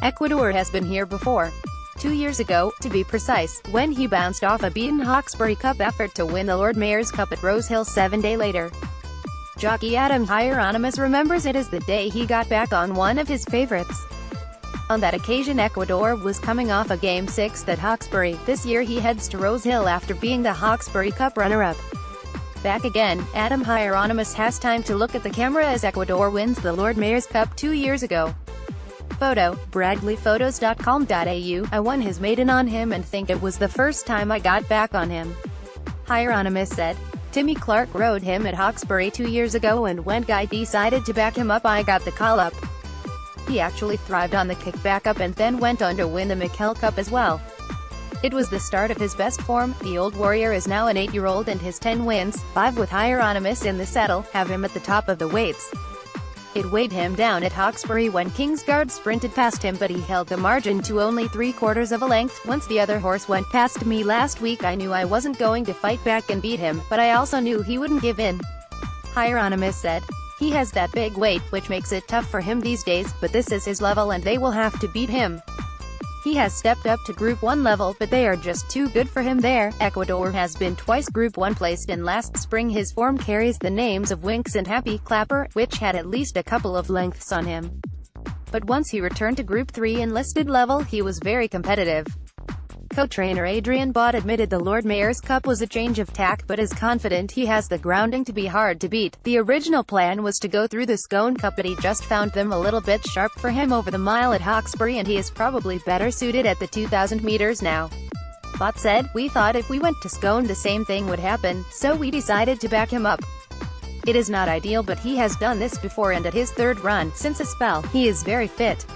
Ecuador has been here before. 2 years ago, to be precise, when he bounced off a beaten Hawkesbury Cup effort to win the Lord Mayor's Cup at Rosehill 7 days later. Jockey Adam Hyeronimus remembers it as the day he got back on one of his favorites. On that occasion, Ecuador was coming off a Game 6 at Hawkesbury. This year he heads to Rosehill after being the Hawkesbury Cup runner-up. Back again, Adam Hyeronimus has time to look at the camera as Ecuador wins the Lord Mayor's Cup 2 years ago. Photo, bradleyphotos.com.au. I won his maiden on him and think it was the first time I got back on him. Hyeronimus said. Timmy Clark rode him at Hawkesbury 2 years ago, and when Guy decided to back him up, I got the call up. He actually thrived on the kick back up and then went on to win the McHale Cup as well. It was the start of his best form. The old warrior is now an 8-year-old, and his 10 wins, 5 with Hyeronimus in the saddle, have him at the top of the weights. It weighed him down at Hawkesbury when Kingsguard sprinted past him, but he held the margin to only 3/4 of a length. Once the other horse went past me last week, I knew I wasn't going to fight back and beat him, but I also knew he wouldn't give in. Hyeronimus said. He has that big weight, which makes it tough for him these days, but this is his level and they will have to beat him. He has stepped up to Group 1 level, but they are just too good for him there. Ecuador has been twice Group 1 placed, and last spring his form carries the names of Winks and Happy Clapper, which had at least a couple of lengths on him. But once he returned to Group 3 enlisted level, he was very competitive. Co-trainer Adrian Bott admitted the Lord Mayor's Cup was a change of tack, but is confident he has the grounding to be hard to beat. The original plan was to go through the Scone Cup, but he just found them a little bit sharp for him over the mile at Hawkesbury, and he is probably better suited at the 2,000 meters now. Bott said, "We thought if we went to Scone the same thing would happen, so we decided to back him up. It is not ideal, but he has done this before, and at his third run since a spell, he is very fit.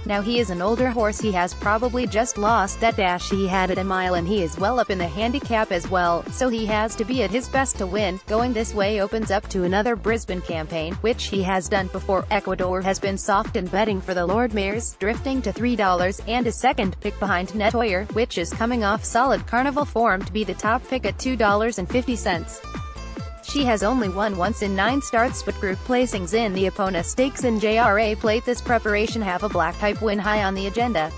Now he is an older horse, he has probably just lost that dash he had at a mile, and he is well up in the handicap as well, so he has to be at his best to win. Going this way opens up to another Brisbane campaign, which he has done before. Ecuador has been soft in betting for the Lord Mayor's, drifting to $3 and a second pick behind Netoyer, which is coming off solid carnival form to be the top pick at $2.50. She has only won once in 9 starts, but group placings in the Epona Stakes and JRA Plate this preparation have a black type win high on the agenda.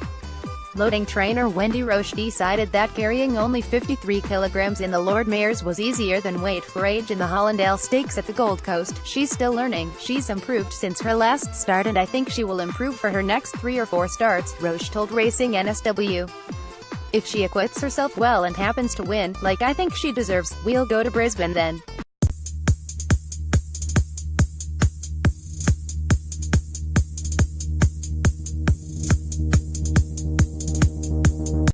Loading trainer Wendy Roche decided that carrying only 53 kilograms in the Lord Mayor's was easier than weight for age in the Hollandale Stakes at the Gold Coast. She's still learning. She's improved since her last start, and I think she will improve for her next 3 or 4 starts, Roche told Racing NSW. If she acquits herself well and happens to win, like I think she deserves, we'll go to Brisbane then.